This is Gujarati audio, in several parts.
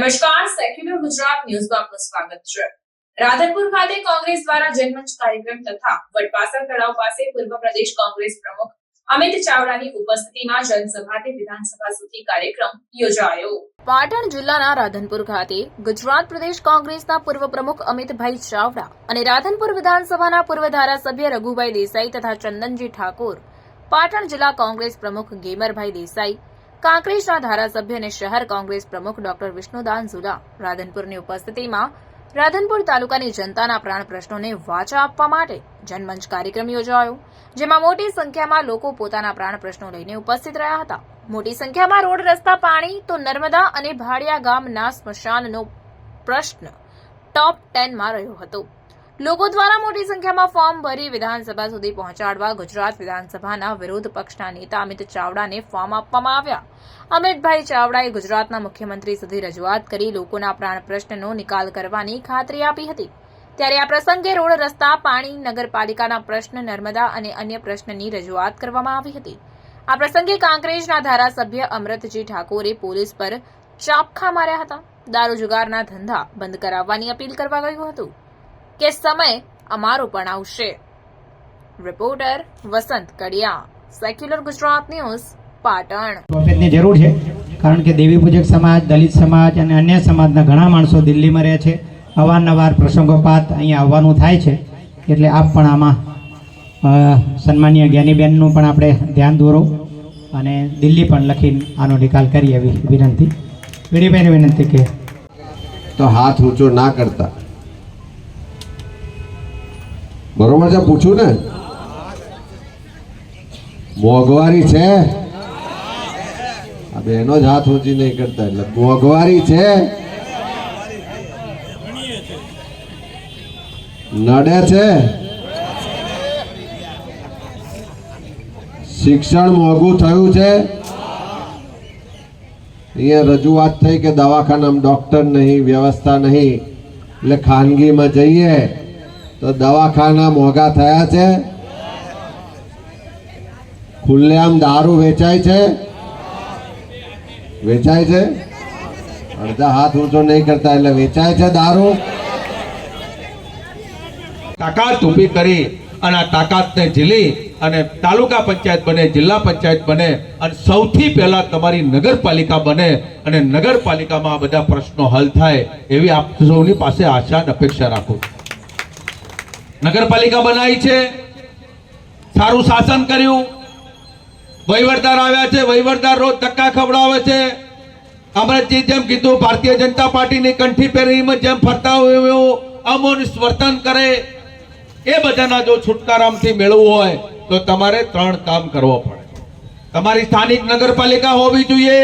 નમસ્કાર, સેક્યુલર ગુજરાત ન્યૂઝમાં આપનું સ્વાગત છે। રાધનપુર ખાતે કોંગ્રેસ દ્વારા જનમંચ કાર્યક્રમ તથા વડપાસર તળાવ પાસે પૂર્વ પ્રદેશ કોંગ્રેસ પ્રમુખ અમિત ચાવડાની ઉપસ્થિતિમાં જનસભાથી વિધાનસભા સુધી કાર્યક્રમ યોજાયો। પાટણ જિલ્લાના રાધનપુર ખાતે ગુજરાત પ્રદેશ કોંગ્રેસના પૂર્વ પ્રમુખ અમિતભાઈ ચાવડા અને રાધનપુર વિધાનસભાના પૂર્વ ધારાસભ્ય રઘુભાઈ દેસાઈ તથા ચંદનજી ઠાકોર, પાટણ જિલ્લા કોંગ્રેસ પ્રમુખ ગેમરભાઈ દેસાઈ, કાંકરેજના ધારાસભ્ય અને શહેર કોંગ્રેસ પ્રમુખ ડોક્ટર વિષ્ણુદાન ઝુલા રાધનપુરની ઉપસ્થિતિમાં રાધનપુર તાલુકાની જનતાના પ્રાણ પ્રશ્નોને વાચા આપવા માટે જનમંચ કાર્યક્રમ યોજાયો, જેમાં મોટી સંખ્યામાં લોકો પોતાના પ્રાણ પ્રશ્નો લઈને ઉપસ્થિત રહ્યા હતા। મોટી સંખ્યામાં રોડ, રસ્તા, પાણી તો નર્મદા અને ભાડિયા ગામના સ્મશાનનો પ્રશ્ન ટોપ 10 માં રહ્યો હતો। લોકો દ્વારા મોટી સંખ્યામાં ફોર્મ ભરી વિધાનસભા સુધી પહોંચાડવા ગુજરાત વિધાનસભાના વિરોધ પક્ષના નેતા અમિત ચાવડાને ફોર્મ આપવામાં આવ્યા। અમિતભાઈ ચાવડાએ ગુજરાતના મુખ્યમંત્રી સુધી રજૂઆત કરી લોકોના પ્રાણ પ્રશ્નનો નિકાલ કરવાની ખાતરી આપી હતી। ત્યારે આ પ્રસંગે રોડ, રસ્તા, પાણી, નગરપાલિકાના પ્રશ્ન, નર્મદા અને અન્ય પ્રશ્નની રજૂઆત કરવામાં આવી હતી। આ પ્રસંગે કાંકરેજના ધારાસભ્ય અમરતજી ઠાકોરે પોલીસ પર ચાપખા માર્યા હતા। દારૂ જુગારના ધંધા બંધ કરાવવાની અપીલ કરવા કહ્યું હતું કે સમય અમારો પણ આવશે। રિપોર્ટર વસંત કડિયા, સેક્યુલર ગુજરાત ન્યૂઝ, પાટણ। ની જરૂર છે, કારણ કે દેવી પૂજક સમાજ, દલિત સમાજ અને અન્ય સમાજના ઘણા માણસો દિલ્હીમાં રહે છે। અવારનવાર પ્રસંગોપાત અહીંયા આવવાનું થાય છે, એટલે આપ પણ આમાં સન્માનીય જ્ઞાનીબેનનું પણ આપણે ધ્યાન દોરો અને દિલ્હી પણ લખીને આનો નિકાલ કરીએ એવી વિનંતી। વીડીભાઈને વિનંતી કે તો હાથ ઊંચો ના કરતા, બરોબર છે? પૂછું ને, મોંઘવારી છે? આ બહેનો જ હાથ ઊંચી નહીં કરતા, એટલે મોંઘવારી છે, નડે છે, શિક્ષણ મોંઘું થયું છે। અહીંયા રજૂઆત થઈ કે દવાખાનામાં ડોક્ટર નહીં, વ્યવસ્થા નહીં, એટલે ખાનગીમાં જઈએ તો દવાખાના મોંઘા થયા છે। ખુલ્લેઆમ દારૂ વેચાય છે, વેચાય છે? અડધા હાથ ઊંચો નહીં કરતા, એટલે વેચાય છે દારૂ। તાકાત ઊભી કરી અને આ તાકાતને ઝીલી અને તાલુકા પંચાયત બને, જિલ્લા પંચાયત બને અને સૌથી પહેલા તમારી નગરપાલિકા બને અને નગરપાલિકામાં આ બધા પ્રશ્નો હલ થાય એવી આપ સૌની પાસે આશા અને અપેક્ષા રાખું છું। નગરપાલિકા બનાવી છે, સારું શાસન કર્યું, વહીવટદાર આવ્યા છે, વહીવટદાર રોજ ધક્કા ખવડાવે છે। અમરતજી જેમ કીધું, ભારતીય જનતા પાર્ટીની કંઠી પહેરીમાં જેમ ફરતા હોય એવું અમોનિશ વર્તન કરે, એ બધાના જો છુટકારામાંથી મેળવવું હોય તો તમારે 3 કામ કરવો પડે। તમારી સ્થાનિક નગરપાલિકા હોવી જોઈએ,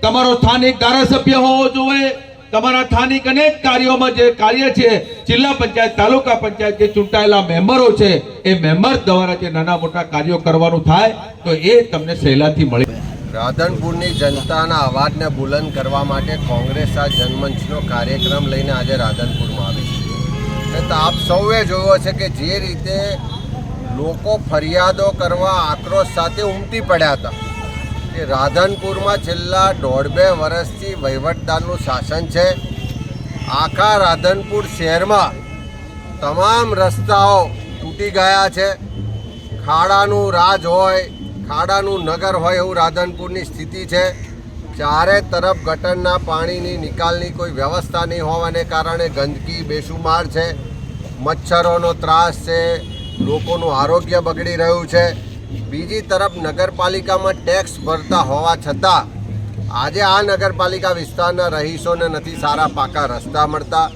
તમારો સ્થાનિક ધારાસભ્ય હોવો જોઈએ, તમારા સ્થાનિક અનેક કાર્યોમાં જે કાર્ય છે, જિલ્લા પંચાયત, તાલુકા પંચાયત જે ચૂંટાયેલા મેમ્બરો છે, એ મેમ્બર દ્વારા જે નાના મોટા કાર્યો કરવાનું થાય તો એ તમને સહેલાથી મળે। રાધનપુરની જનતાના અવાજને બુલંદ કરવા માટે કોંગ્રેસ આ જનમંચનો કાર્યક્રમ લઈને આજે રાધનપુરમાં આવી છે। તો આપ સૌએ જોયો છે કે જે રીતે લોકો ફરિયાદો કરવા આક્રોશ સાથે ઉમટી પડ્યા હતા કે રાધનપુરમાં છેલ્લા 1.5-2 વર્ષથી વહીવટદારનું શાસન છે। આખા રાધનપુર શહેરમાં તમામ રસ્તાઓ તૂટી ગયા છે। ખાડાનું રાજ હોય, ખાડાનું નગર હોય એવું રાધનપુરની સ્થિતિ છે। ચારે તરફ ગટરના પાણીની નિકાલની કોઈ વ્યવસ્થા નહીં હોવાને કારણે ગંદકી બેશુમાર છે, મચ્છરોનો ત્રાસ છે, લોકોનું આરોગ્ય બગડી રહ્યું છે। બીજી તરફ નગરપાલિકામાં ટેક્સ ભરતા હોવા છતાં આજે આ નગરપાલિકા વિસ્તારના રહીશોને નથી સારા પાકા રસ્તા મળતા,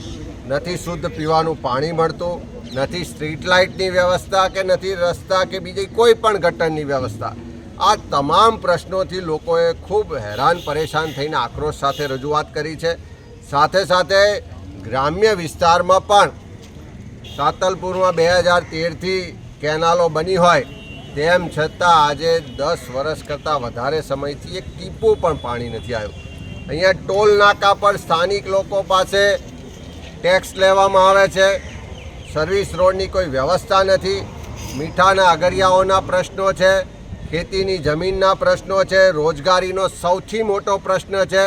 નથી શુદ્ધ પીવાનું પાણી મળતું, નથી સ્ટ્રીટ લાઇટની વ્યવસ્થા કે નથી રસ્તા કે બીજી કોઈ પણ ગટરની વ્યવસ્થા। આ તમામ પ્રશ્નોથી લોકોએ ખૂબ હેરાન પરેશાન થઈને આક્રોશ સાથે રજૂઆત કરી છે। સાથે સાથે ગ્રામ્ય વિસ્તારમાં પણ સાતલપુરમાં 2013થી કેનાલો બની હોય તેમ છતાં આજે 10 વર્ષ કરતાં વધારે સમયથી એક ટીપું પણ પાણી નથી આવ્યું। અહીંયા ટોલ નાકા પર સ્થાનિક લોકો પાસે ટેક્સ લેવામાં આવે છે, સર્વિસ રોડની કોઈ વ્યવસ્થા નથી, મીઠાના અગરિયાઓના પ્રશ્નો છે, ખેતીની જમીનના પ્રશ્નો છે, રોજગારીનો સૌથી મોટો પ્રશ્ન છે।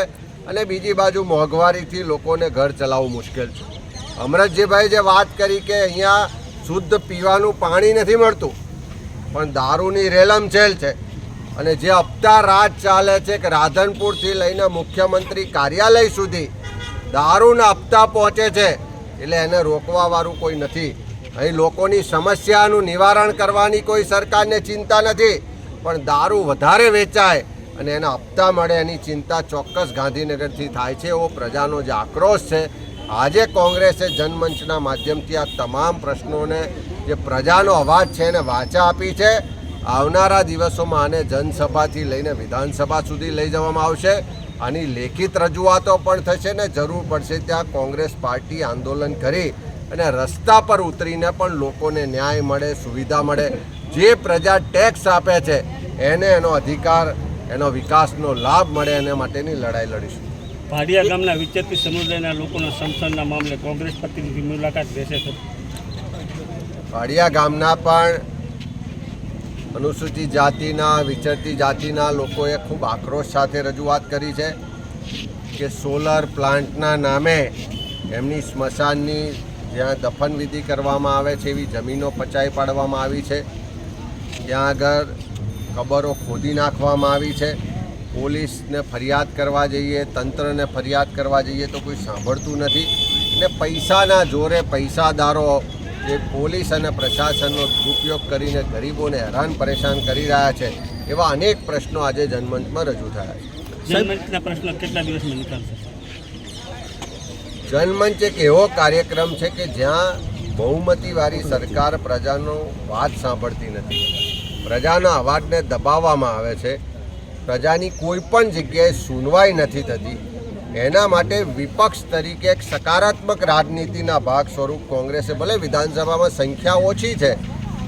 અને બીજી બાજુ મોંઘવારીથી લોકોને ઘર ચલાવવું મુશ્કેલ છે. અમરતજીભાઈ જે વાત કરી કે અહીંયા શુદ્ધ પીવાનું પાણી નથી મળતું પણ દારૂની રેલમછેલ છે અને જે હપ્તા રાજ ચાલે છે કે રાધનપુરથી લઈને મુખ્યમંત્રી કાર્યાલય સુધી દારૂના હપ્તા પહોંચે છે એટલે એને રોકવાવાળું કોઈ નથી. અહીં લોકોની સમસ્યાનું નિવારણ કરવાની કોઈ સરકારને ચિંતા નથી પણ દારૂ વધારે વેચાય અને એના હપ્તા મળે એની ચિંતા ચોક્કસ ગાંધીનગરથી થાય છે. એવો પ્રજાનો જે આક્રોશ છે. આજે કોંગ્રેસે જનમંચના માધ્યમથી આ તમામ પ્રશ્નોને જે પ્રજાનો અવાજ છે એને વાચા આપી છે. આવનારા દિવસોમાં આને જનસભાથી લઈને વિધાનસભા સુધી લઈ જવામાં આવશે. આની લેખિત રજૂઆતો પણ થશે ને જરૂર પડશે ત્યાં કોંગ્રેસ પાર્ટી આંદોલન કરી અને રસ્તા પર ઉતરીને પણ લોકોને ન્યાય મળે, સુવિધા મળે. જે પ્રજા ટેક્સ આપે છે એને એનો અધિકાર, એનો વિકાસનો લાભ મળે એના માટેની લડાઈ લડીશું. ભાડિયા ગામના વિચરતી સમુદાયના લોકોના સમસનના મામલે કોંગ્રેસ પ્રતિનિધિ મુલાકાત લેશે તો ભાડિયા ગામના પણ અનુસૂચિત જાતિના, વિચરતી જાતિના લોકોએ ખૂબ આક્રોશ સાથે રજૂઆત કરી છે કે સોલર પ્લાન્ટના નામે એમની સ્મશાનની જ્યાં દફનવિધિ કરવામાં આવે છે એવી જમીનો પચાવી પાડવામાં આવી છે. ત્યાં આગળ કબરો ખોદી નાખવામાં આવી છે. પોલીસને ફરિયાદ કરવા જઈએ, તંત્રને ફરિયાદ કરવા જઈએ તો કોઈ સાંભળતું નથી અને પૈસાના જોરે પૈસાદારો જે પોલીસ અને પ્રશાસનનો દુરુપયોગ કરીને ગરીબોને હેરાન પરેશાન કરી રહ્યા છે એવા અનેક પ્રશ્નો આજે જનમંચમાં રજૂ થયા છે. જનમંચના પ્રશ્નો કેટલા દિવસમાં નિકાલશે? જનમંચ એક એવો કાર્યક્રમ છે કે જ્યાં બહુમતીવાળી સરકાર પ્રજાનો વાત સાંભળતી નથી, પ્રજાના અવાજને દબાવવામાં આવે છે, પ્રજાની કોઈ પણ જગ્યાએ સુનવાઈ નથી થતી. એના માટે વિપક્ષ તરીકે એક સકારાત્મક રાજનીતિના ભાગ સ્વરૂપ કોંગ્રેસે ભલે વિધાનસભામાં સંખ્યા ઓછી છે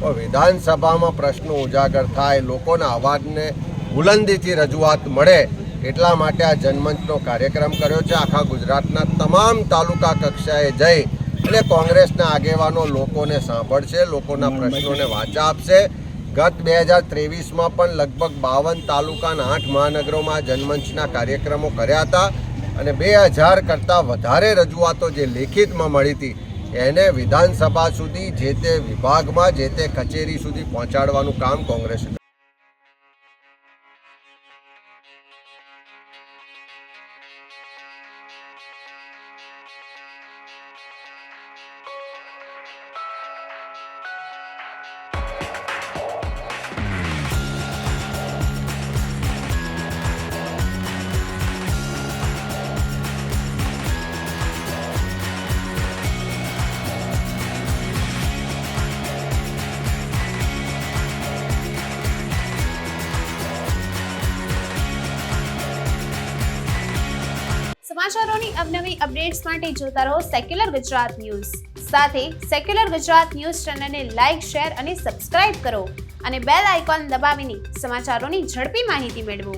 પણ વિધાનસભામાં પ્રશ્નો ઉજાગર થાય, લોકોના અવાજને બુલંદીથી રજૂઆત મળે એટલા માટે આ જનમંચનો કાર્યક્રમ કર્યો છે. આખા ગુજરાતના તમામ તાલુકા કક્ષાએ જઈ અને કોંગ્રેસના આગેવાનો લોકોને સાંભળશે, લોકોના પ્રશ્નોને વાચા આપશે. ગત 2023માં પણ લગભગ 52 તાલુકાના 8 મહાનગરોમાં જનમંચના કાર્યક્રમો કર્યા હતા અને 2000 કરતાં વધારે રજૂઆતો જે લેખિતમાં મળી હતી એને વિધાનસભા સુધી, જે તે વિભાગમાં, જે તે કચેરી સુધી પહોંચાડવાનું કામ કોંગ્રેસે કર્યું. સમાચારોની અવનવી અપડેટ્સ માટે જોતા રહો સેક્યુલર ગુજરાત ન્યૂઝ. સાથે સેક્યુલર ગુજરાત ન્યૂઝ ચેનલને લાઇક, શેર અને સબસ્ક્રાઇબ કરો અને બેલ આઇકોન દબાવીને સમાચારોની ઝડપી માહિતી મેળવો.